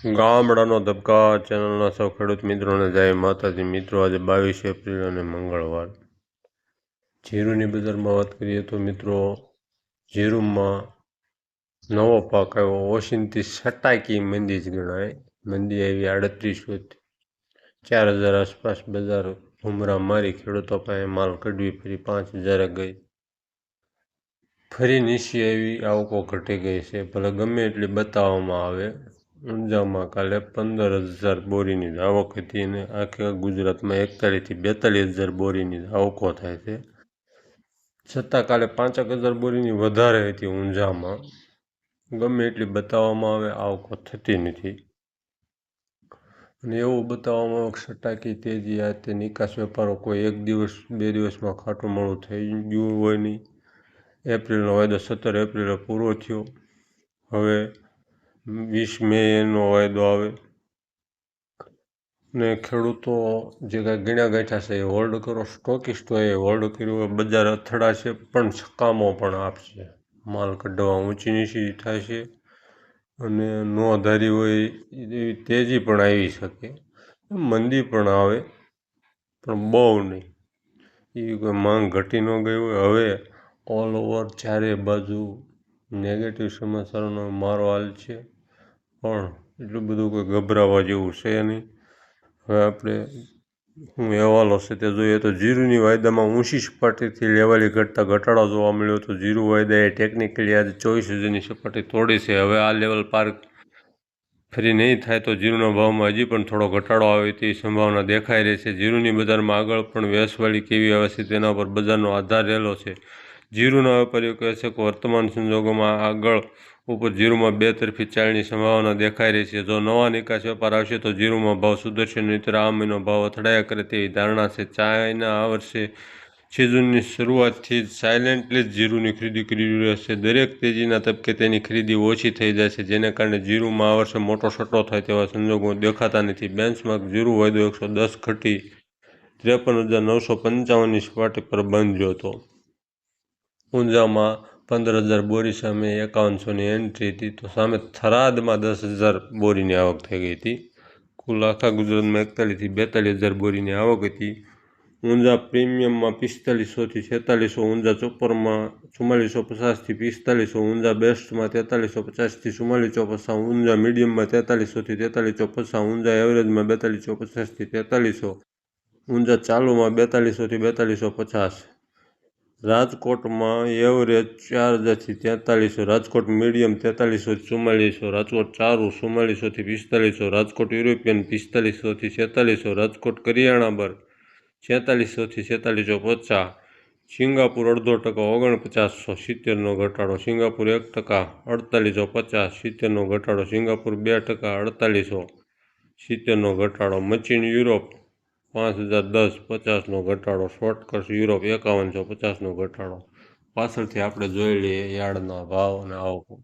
ગામડાનો ધબકાર ચેનલના સૌ ખેડૂત મિત્રોને જય માતાજી. મિત્રો આજે 22 એપ્રિલ અને મંગળવાર. જીરુની બજારમાં વાત કરીએ તો મિત્રો જીરુમાં નવો પાક આવ્યો. ઓશિંતી સટાકી મંદી જ ગણાય. મંદી આવી 3800 4000 આસપાસ. બજાર ભૂમરા મારી ખેડૂતો પાસે માલ કઢવી ફરી 5000 ગઈ. ફરી નીચે આવી આવકો ઘટી ગઈ છે. ભલે ગમે એટલી બતાવવામાં આવે. ઊંઝામાં કાલે 15000 બોરીની આવક હતી અને આખા ગુજરાતમાં 41થી 42000 બોરીની આવકો થાય છે. છતાં કાલે 5000 બોરીની વધારે હતી ઊંઝામાં. ગમે એટલી બતાવવામાં આવે આવકો થતી નથી. અને એવું બતાવવામાં આવે સટાકી તેજી આ તે નિકાસ વેપારો કોઈ એક દિવસ બે દિવસમાં ખાટું મોડું થઈ ગયું હોય નહીં. એપ્રિલનો વાયદો 17 એપ્રિલે પૂરો થયો. હવે 20 મેનો વાયદો આવે ને ખેડૂતો જે કાંઈ ગણ્યા ગાંઠ્યા છે એ હોલ્ડ કરો. સ્ટોકિસ્ટોએ હોલ્ડ કર્યું. બજાર અથડાશે પણ સકામો પણ આપશે. માલ કઢવા ઊંચી નીચી થાય છે અને નો ધારી હોય એવી તેજી પણ આવી શકે. મંદી પણ આવે પણ બહુ નહીં. એવી કોઈ માંગ ઘટી ન ગઈ હોય. હવે ઓલ ઓવર ચારે બાજુ નેગેટિવ સમાચારોનો મારો હાલ છે પણ એટલું બધું કોઈ ગભરાવા જેવું છે નહીં. હવે આપણે શું અહેવાલો છે તે જોઈએ તો જીરુની વાયદામાં ઊંચી સપાટીથી લેવાલી ઘટતા ઘટાડો જોવા મળ્યો હતો. જીરુ વાયદાએ ટેકનિકલી આજે 24,000ની સપાટી તોડી છે. હવે આ લેવલ પાર ફરી નહીં થાય તો જીરુના ભાવમાં હજી પણ થોડો ઘટાડો આવે તેવી સંભાવના દેખાઈ રહી છે. જીરુની બજારમાં આગળ પણ વેચવાલી કેવી આવે છે તેના પર બજારનો આધાર રહેલો છે. જીરુના વેપારીઓ કહે છે કે વર્તમાન સંજોગોમાં આગળ ઉપર જીરુમાં બે તરફી ચાલની સંભાવના દેખાઈ રહી છે. જો નવા નિકાસ વેપાર આવશે તો જીરુમાં ભાવ સુધરશે, નહીંતર આ મહિનો ભાવ અથડાયા કરે તેવી ધારણા છે. ચાઇના આ વર્ષે 6 જૂનની શરૂઆતથી જ સાયલેન્ટલી જ જીરુની ખરીદી કરી રહ્યો છે. દરેક તેજીના તબકે તેની ખરીદી ઓછી થઈ જાય છે, જેને કારણે જીરુમાં આ વર્ષે મોટો સટ્ટો થાય તેવા સંજોગો દેખાતા નથી. બેન્ચમાર્ક જીરુ વાયદો 110 ઘટી 53,955ની સપાટી પર બંધ હતો. ઊંઝામાં 15,000 બોરી સામે 5100ની એન્ટ્રી હતી તો સામે થરાદમાં 10,000 બોરીની આવક થઈ ગઈ હતી. કુલ આખા ગુજરાતમાં 41થી 42000 બોરીની આવક હતી. ઊંઝા પ્રીમિયમમાં 4500થી 4600, ઊંઝા ચોપરમાં 4450થી 4500, ઊંઝા બેસ્ટમાં 4350થી 4450, ઊંઝા મીડિયમમાં 4300થી 4350, ઊંઝા એવરેજમાં 4250થી 4300, ઊંઝા ચાલુમાં 4200થી 4250, રાજકોટમાં એવરેજ 4000થી 4300, રાજકોટ મીડિયમ 4300થી 4400, રાજકોટ ચાલુ 4400થી 4500, રાજકોટ યુરોપિયન 4500થી 4600, રાજકોટ કરિયાણા બર 4600થી 4650, સિંગાપુર 0.5% 4970 નો ઘટાડો, સિંગાપુર 1% 4850 70નો ઘટાડો, સિંગાપુર 2% 4870 નો ઘટાડો, મચીન યુરોપ 5010 50નો ઘટાડો, શોર્ટકટ યુરોપ 5150નો ઘટાડો. પાછળથી આપણે જોઈ લઈએ યાર્ડના ભાવ અને આવકો.